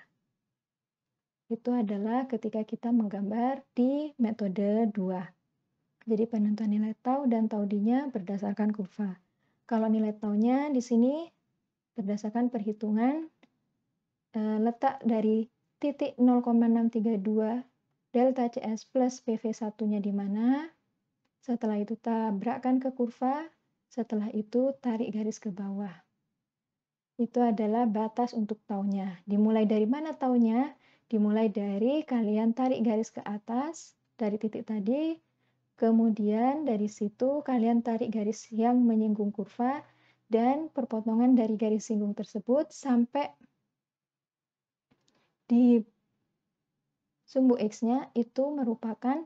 Itu adalah ketika kita menggambar di metode 2. Jadi penentuan nilai tau dan tau D-nya berdasarkan kurva. Kalau nilai taunya di sini berdasarkan perhitungan letak dari titik 0,632 delta CS plus PV1-nya di mana, setelah itu tabrakkan ke kurva, setelah itu tarik garis ke bawah. Itu adalah batas untuk taunya. Dimulai dari mana taunya? Dimulai dari kalian tarik garis ke atas dari titik tadi, kemudian dari situ kalian tarik garis yang menyinggung kurva dan perpotongan dari garis singgung tersebut sampai di sumbu X-nya itu merupakan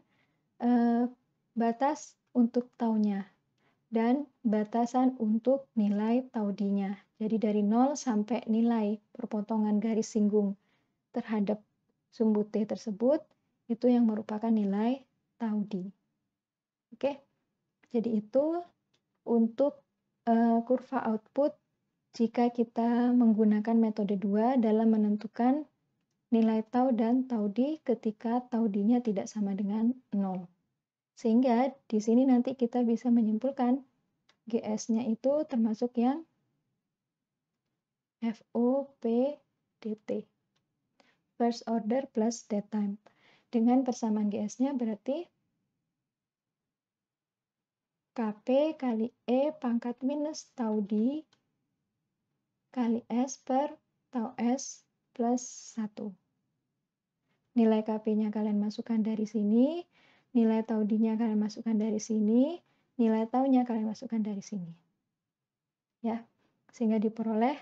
batas untuk taunya dan batasan untuk nilai tau D-nya. Jadi dari 0 sampai nilai perpotongan garis singgung terhadap sumbu T tersebut, itu yang merupakan nilai tau D. Oke, jadi itu untuk kurva output jika kita menggunakan metode 2 dalam menentukan nilai tau dan tau D ketika tau D-nya tidak sama dengan 0. Sehingga di sini nanti kita bisa menyimpulkan GS-nya itu termasuk yang FOPDT, first order plus dead time. Dengan persamaan GS-nya berarti KP kali E pangkat minus tau D kali S per tau S plus 1. Nilai KP-nya kalian masukkan dari sini, nilai tau D-nya kalian masukkan dari sini, nilai tau-nya kalian masukkan dari sini. Ya, sehingga diperoleh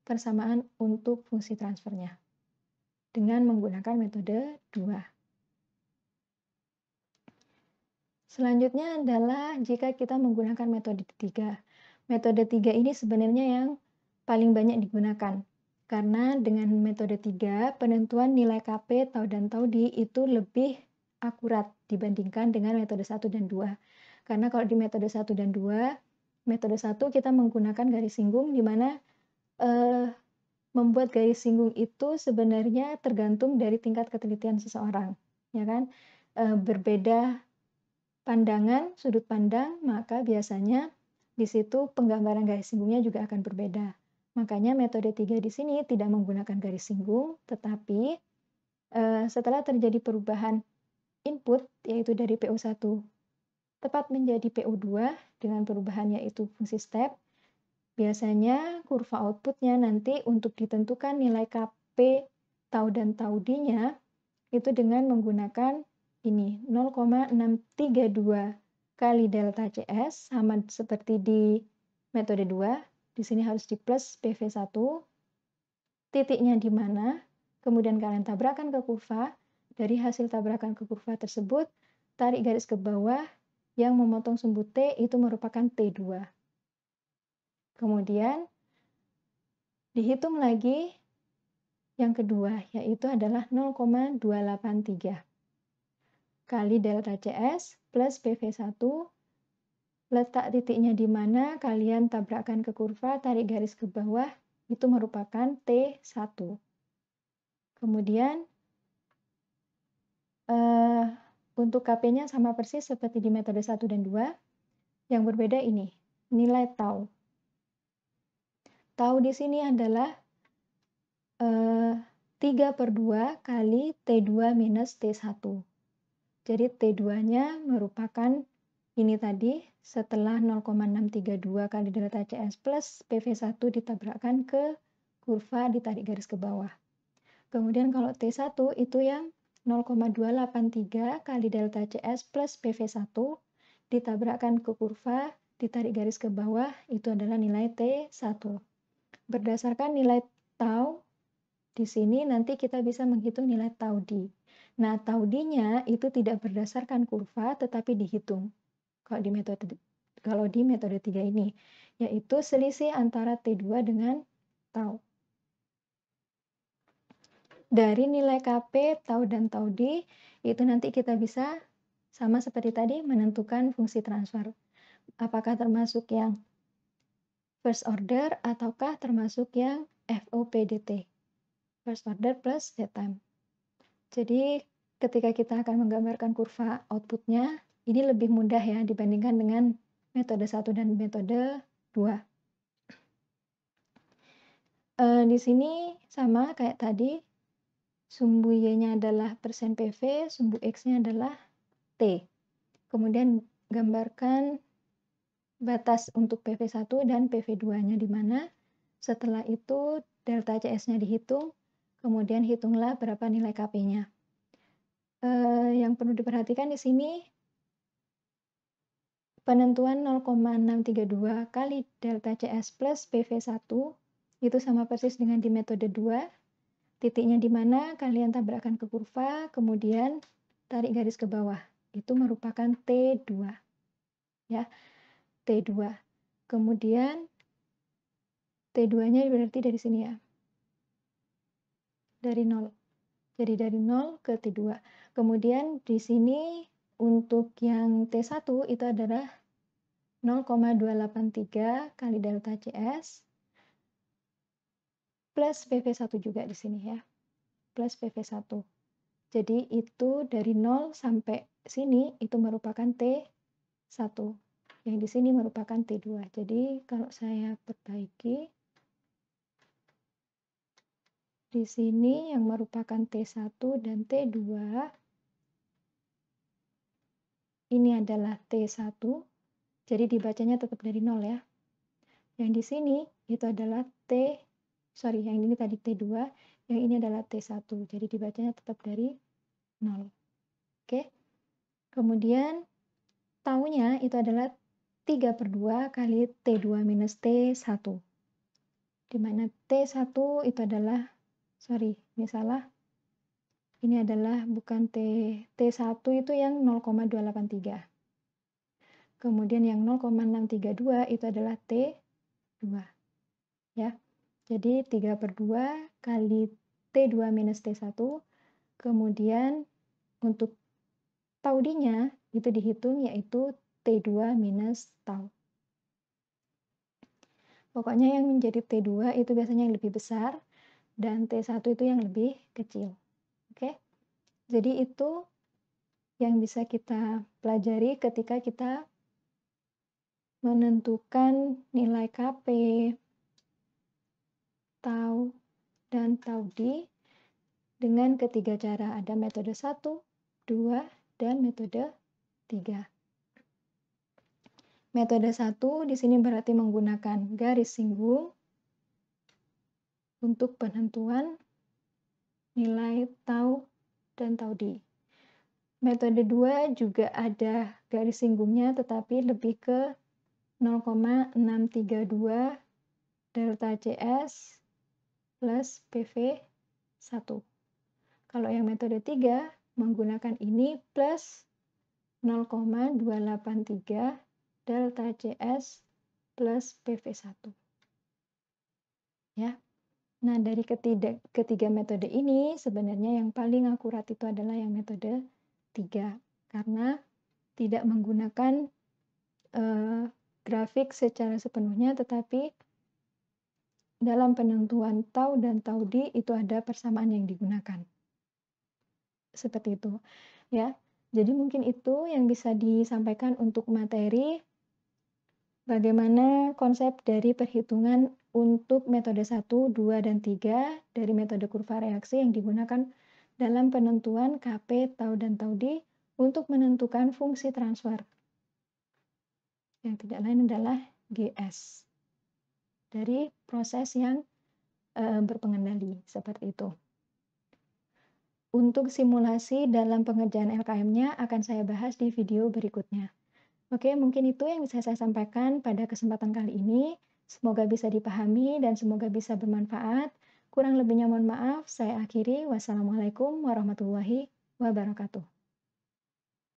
persamaan untuk fungsi transfernya dengan menggunakan metode 2. Selanjutnya adalah jika kita menggunakan metode 3. Metode 3 ini sebenarnya yang paling banyak digunakan. Karena dengan metode 3, penentuan nilai KP, tau dan tau D itu lebih akurat dibandingkan dengan metode 1 dan 2. Karena kalau di metode 1 dan 2, metode 1 kita menggunakan garis singgung di mana membuat garis singgung itu sebenarnya tergantung dari tingkat ketelitian seseorang, ya kan? Berbeda pandangan, sudut pandang, maka biasanya di situ penggambaran garis singgungnya juga akan berbeda. Makanya metode 3 di sini tidak menggunakan garis singgung, tetapi setelah terjadi perubahan input, yaitu dari PO1 tepat menjadi PO2 dengan perubahan yaitu fungsi step, biasanya kurva outputnya nanti untuk ditentukan nilai KP, tau dan tau D-nya itu dengan menggunakan ini 0,632 kali delta CS sama seperti di metode 2. Di sini harus di plus PV1. Titiknya di mana? Kemudian kalian tabrakan ke kurva. Dari hasil tabrakan ke kurva tersebut, tarik garis ke bawah yang memotong sumbu T itu merupakan T2. Kemudian dihitung lagi yang kedua, yaitu adalah 0,283 kali delta CS plus PV1, letak titiknya di mana, kalian tabrakkan ke kurva, tarik garis ke bawah, itu merupakan T1. Kemudian, untuk KP-nya sama persis seperti di metode 1 dan 2, yang berbeda ini, nilai tau. Tau di sini adalah 3/2 kali T2 minus T1. Jadi T2-nya merupakan ini tadi setelah 0,632 kali delta CS plus PV1 ditabrakkan ke kurva ditarik garis ke bawah. Kemudian kalau T1 itu yang 0,283 kali delta CS plus PV1 ditabrakkan ke kurva ditarik garis ke bawah, itu adalah nilai T1. Berdasarkan nilai tau di sini nanti kita bisa menghitung nilai tau D. Nah, tau D-nya itu tidak berdasarkan kurva tetapi dihitung. Kalau di metode 3 ini, yaitu selisih antara T2 dengan tau. Dari nilai KP, tau dan tau D, itu nanti kita bisa sama seperti tadi menentukan fungsi transfer. Apakah termasuk yang first order ataukah termasuk yang FOPDT, first order plus dead time. Jadi ketika kita akan menggambarkan kurva outputnya, ini lebih mudah ya dibandingkan dengan metode 1 dan metode 2. Di sini sama kayak tadi, sumbu Y-nya adalah persen PV, sumbu X-nya adalah T. Kemudian gambarkan batas untuk PV1 dan PV2-nya di mana. Setelah itu delta CS-nya dihitung, kemudian hitunglah berapa nilai KP-nya. Yang perlu diperhatikan di sini penentuan 0,632 kali delta CS plus PV1 itu sama persis dengan di metode 2. Titiknya di mana kalian tabrakkan ke kurva, kemudian tarik garis ke bawah. Itu merupakan T2. Ya, T2. Kemudian T2-nya berarti dari sini ya. Dari 0. Jadi dari 0 ke T2. Kemudian di sini untuk yang T1 itu adalah 0,283 kali delta CS plus PV1 juga di sini ya. Plus PV1. Jadi itu dari 0 sampai sini itu merupakan T1. Yang di sini merupakan T2. Jadi kalau saya perbaiki di sini yang merupakan T1 dan T2 ini adalah T1. Jadi dibacanya tetap dari 0 ya. Yang di sini itu adalah yang ini tadi T2, yang ini adalah T1. Jadi dibacanya tetap dari 0. Oke. Kemudian taunya itu adalah 3/2 kali T2 minus T1. Di mana T1 itu adalah, ini salah. Ini adalah bukan T1 itu yang 0,283. Kemudian yang 0,632 itu adalah T2. Ya. Jadi 3/2 kali T2 minus T1. Kemudian untuk tau D-nya itu dihitung yaitu T2 minus tau. Pokoknya yang menjadi T2 itu biasanya yang lebih besar dan T1 itu yang lebih kecil. Oke? Jadi itu yang bisa kita pelajari ketika kita menentukan nilai KP, tau, dan tau D dengan ketiga cara. Ada metode 1, 2, dan metode 3. Metode 1 di sini berarti menggunakan garis singgung untuk penentuan nilai tau dan tau D. Metode 2 juga ada garis singgungnya tetapi lebih ke 0,632 delta CS plus PV1. Kalau yang metode 3 menggunakan ini plus 0,283 delta CS plus PV1. Ya. Nah, dari ketiga metode ini sebenarnya yang paling akurat itu adalah yang metode 3 karena tidak menggunakan grafik secara sepenuhnya tetapi dalam penentuan tau dan tau D itu ada persamaan yang digunakan. Seperti itu, ya. Jadi mungkin itu yang bisa disampaikan untuk materi bagaimana konsep dari perhitungan untuk metode 1, 2, dan 3 dari metode kurva reaksi yang digunakan dalam penentuan KP, tau, dan tau D untuk menentukan fungsi transfer. Yang tidak lain adalah GS dari proses yang berpengendali, seperti itu. Untuk simulasi dalam pengerjaan LKM-nya akan saya bahas di video berikutnya. Oke, mungkin itu yang bisa saya sampaikan pada kesempatan kali ini. Semoga bisa dipahami dan semoga bisa bermanfaat. Kurang lebihnya mohon maaf, saya akhiri. Wassalamualaikum warahmatullahi wabarakatuh.